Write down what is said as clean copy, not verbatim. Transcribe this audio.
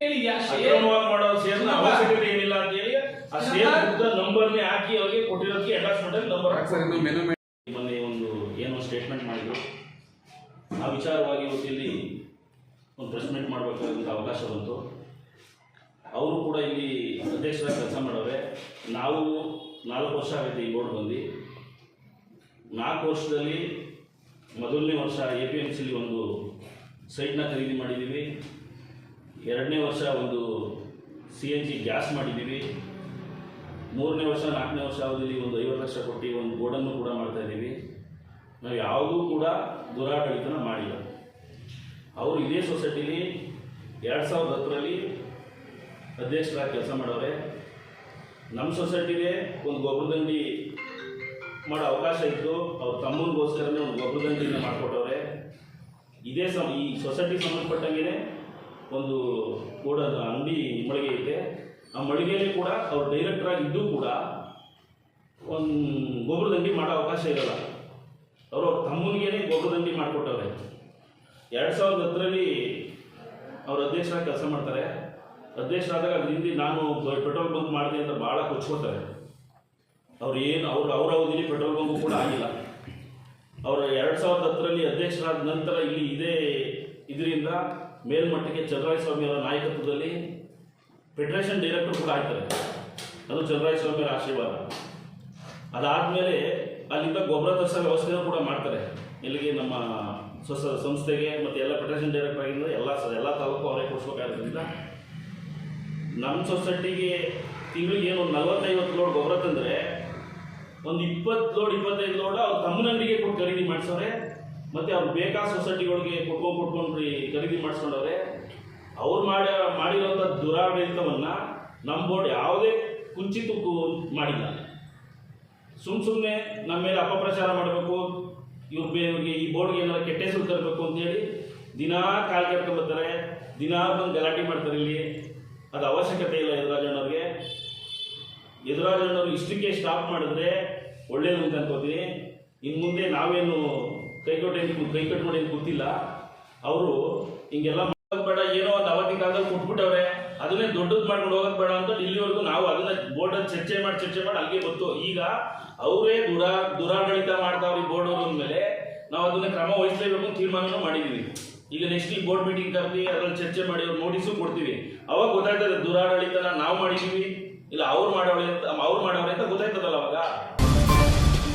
ಅಕ್ರಮವಾಗಿ ಮಾಡೋ ಶೇರ್ ಅವಶ್ಯಕತೆ ಏನಿಲ್ಲ ಅಂತ ಹೇಳಿ ಆ ಶೇರ್ ನಂಬರ್ನೇ ಹಾಕಿ ಅವ್ರಿಗೆ ಕೊಟ್ಟಿರೋದಕ್ಕೆ ಎಂಡಾಸ್ಮೆಂಟ್ ನಂಬರ್ ಮೊನ್ನೆ ಒಂದು ಏನೋ ಸ್ಟೇಟ್ಮೆಂಟ್ ಮಾಡಿದ್ರು. ಆ ವಿಚಾರವಾಗಿ ಇವತ್ತಿಲ್ಲಿ ಒಂದು ಪ್ರೆಸ್ ಮೀಟ್ ಮಾಡಬೇಕಾದಂಥ ಅವಕಾಶ ಬಂತು. ಅವರು ಕೂಡ ಇಲ್ಲಿ ಅಧ್ಯಕ್ಷರಾಗಿ ಕೆಲಸ ಮಾಡವ್ರೆ. ನಾವು 4 ವರ್ಷ ಆಗುತ್ತೆ ಈ ಬೋರ್ಡ್ ಬಂದು. 4 ವರ್ಷದಲ್ಲಿ ಮೊದಲನೇ ವರ್ಷ APMC ಒಂದು ಸೈಟ್ನ ಖರೀದಿ ಮಾಡಿದ್ದೀವಿ. 2ನೇ ವರ್ಷ ಒಂದು CNG ಗ್ಯಾಸ್ ಮಾಡಿದ್ದೀವಿ. 3ನೇ ವರ್ಷ 4ನೇ ವರ್ಷ ಅವಧಿಯಲ್ಲಿ ಒಂದು 50 ಲಕ್ಷ ಕೊಟ್ಟು ಒಂದು ಬೋರ್ಡನ್ನು ಕೂಡ ಮಾಡ್ತಾಯಿದ್ದೀವಿ. ನಾವು ಯಾವುದೂ ಕೂಡ ದುರಾಡಳಿತನ ಮಾಡಿಲ್ಲ. ಅವರು ಇದೇ ಸೊಸೈಟಿಲಿ 2010ರಲ್ಲಿ ಅಧ್ಯಕ್ಷರಾಗಿ ಕೆಲಸ ಮಾಡವ್ರೆ. ನಮ್ಮ ಸೊಸೈಟಿಗೆ ಒಂದು ಗೊಬ್ಬರದಂಡಿ ಮಾಡೋ ಅವಕಾಶ ಇತ್ತು. ಅವ್ರ ತಮ್ಮನಿಗೋಸ್ಕರನೇ ಒಂದು ಗೊಬ್ಬರದಂಡಿನ ಮಾಡಿಕೊಟ್ಟವ್ರೆ. ಇದೇ ಈ ಸೊಸೈಟಿಗೆ ಸಂಬಂಧಪಟ್ಟಂಗೆ ಒಂದು ಗೋಡದ ಅಂಗಡಿ ಮಳಿಗೆ ಐತೆ. ಆ ಮಳಿಗೆಯಲ್ಲಿ ಕೂಡ ಅವ್ರು ಡೈರೆಕ್ಟ್ರಾಗಿ ಇದ್ದು ಕೂಡ ಒಂದು ಗೊಬ್ಬರದಂಡಿ ಮಾಡೋ ಅವಕಾಶ ಇರೋಲ್ಲ. ಅವರು ಅವ್ರ ತಮ್ಮನಿಗೇನೆ ಗೊಬ್ಬರದಂಡಿ ಮಾಡಿಕೊಟ್ಟವ್ರೆ. 2010ರಲ್ಲಿ ಅವ್ರ ಅಧ್ಯಕ್ಷರಾಗಿ ಕೆಲಸ ಮಾಡ್ತಾರೆ. ಅಧ್ಯಕ್ಷರಾದಾಗ ಅದರಿಂದ ನಾನು ಪೆಟ್ರೋಲ್ ಬಂಕ್ ಮಾಡಿದೆ ಅಂತ ಭಾಳ ಕೊಚ್ಕೋತಾರೆ. ಅವ್ರು ಏನು ಅವ್ರ ಅವಧಿಯಲ್ಲಿ ಪೆಟ್ರೋಲ್ ಬಂಕು ಕೂಡ ಆಗಿಲ್ಲ. ಅವರು 2010ರಲ್ಲಿ ಅಧ್ಯಕ್ಷರಾದ ನಂತರ ಇಲ್ಲಿ ಇದರಿಂದ ಮೇಲ್ಮಟ್ಟಕ್ಕೆ ಚಲರಾಯಸ್ವಾಮಿ ಅವರ ನಾಯಕತ್ವದಲ್ಲಿ ಫೆಡರೇಷನ್ ಡೈರೆಕ್ಟರ್ ಕೂಡ ಆಗ್ತಾರೆ. ಅದು ಚಲರಾಯಸ್ವಾಮಿ ಅವರ ಆಶೀರ್ವಾದ. ಅದಾದಮೇಲೆ ಅಲ್ಲಿಂದ ಗೊಬ್ಬರ ತರಿಸೋ ವ್ಯವಸ್ಥೆನೂ ಕೂಡ ಮಾಡ್ತಾರೆ. ಇಲ್ಲಿಗೆ ನಮ್ಮ ಸಂಸ್ಥೆಗೆ ಮತ್ತು ಎಲ್ಲ ಫೆಡರೇಷನ್ ಡೈರೆಕ್ಟರ್ ಆಗಿಂದ ಎಲ್ಲ ತಾಲೂಕು ಅವರೇ ಕೊಡಿಸ್ಬೇಕಾದ್ರಿಂದ ನಮ್ಮ ಸೊಸೈಟಿಗೆ ತಿಂಗಳಿಗೆ ಏನು ಒಂದು 40-50 ಲೋಡ್ ಗೊಬ್ಬರ ತಂದರೆ ಒಂದು 20 ಲೋಡ್ 25 ಲೋಡ್ ಅವ್ರ ತಮ್ಮನಂಡಿಗೆ ಕೊಟ್ಟು ಖರೀದಿ ಮಾಡಿಸೋರೆ. ಮತ್ತು ಅವ್ರು ಬೇಕಾದ ಸೊಸೈಟಿಗಳಿಗೆ ಕೊಟ್ಕೊಂಡು ಖರೀದಿ ಮಾಡಿಸ್ಕೊಂಡವ್ರೆ. ಅವ್ರು ಮಾಡಿರೋಂಥ ದುರಾಡಳಿತವನ್ನು ನಮ್ಮ ಬೋರ್ಡ್ ಯಾವುದೇ ಕುಂಚಿತಕ್ಕೂ ಮಾಡಿಲ್ಲ. ಸುಮ್ಮನೆ ನಮ್ಮ ಮೇಲೆ ಅಪಪ್ರಚಾರ ಮಾಡಬೇಕು, ಇವ್ರಿಗೆ ಈ ಬೋರ್ಡ್ಗೆ ಏನಾದ್ರು ಕೆಟ್ಟ ಹೆಸರು ತರಬೇಕು ಅಂತೇಳಿ ದಿನಾ ಕಾಲು ಕೆರ್ಕೊಂಡ್ಬರ್ತಾರೆ, ದಿನಾ ಬಂದು ಗಲಾಟೆ ಮಾಡ್ತಾರೆ. ಇಲ್ಲಿ ಅದು ಅವಶ್ಯಕತೆ ಇಲ್ಲ. ಯದುರಾಜಣ್ಣವ್ರು ಇಷ್ಟಕ್ಕೆ ಸ್ಟಾಪ್ ಮಾಡಿದ್ರೆ ಒಳ್ಳೇದು ಅಂತ ಅನ್ಕೋತೀನಿ. ಇನ್ನು ಮುಂದೆ ನಾವೇನು ಕೈಕಟ್ಟು ಮಾಡಿ ಗೊತ್ತಿಲ್ಲ. ಅವರು ಹಿಂಗೆಲ್ಲ ಮಾಡೋದು ಬೇಡ, ಏನೋ ಒಂದು ಅವತ್ತಿನ ಕಾಲದಲ್ಲಿ ಕೊಟ್ಬಿಟ್ಟವ್ರೆ, ಅದನ್ನೇ ದೊಡ್ಡದು ಮಾಡ್ಕೊಂಡು ಹೋಗೋದು ಬೇಡ ಅಂತ ಇಲ್ಲಿವರೆಗೂ ನಾವು ಅದನ್ನ ಬೋರ್ಡಲ್ಲಿ ಚರ್ಚೆ ಮಾಡಿ ಅಲ್ಲಿಗೆ ಬಂತು. ಈಗ ಅವರೇ ದುರಾಡಳಿತ ಮಾಡ್ತಾವ್ರಿ ಬೋರ್ಡ್ ಅವ್ರ ಮೇಲೆ ನಾವು ಅದನ್ನ ಕ್ರಮ ವಹಿಸಲೇಬೇಕು ಅಂತ ತೀರ್ಮಾನನೂ ಮಾಡಿದ್ದೀವಿ. ಈಗ ನೆಕ್ಸ್ಟ್ ಈ ಬೋರ್ಡ್ ಮೀಟಿಂಗ್ ಕರೆದಿ ಅದ್ರಲ್ಲಿ ಚರ್ಚೆ ಮಾಡಿ ಅವ್ರು ನೋಟಿಸು ಕೊಡ್ತೀವಿ. ಅವಾಗ ಗೊತ್ತಾಗ್ತದೆ ದುರಾಡಳಿತನ ನಾವು ಮಾಡಿದ್ದೀವಿ ಇಲ್ಲ ಅವ್ರು ಮಾಡವ್ರೆ ಅಂತ ಗೊತ್ತಾಯ್ತದಲ್ಲ ಅವಾಗ.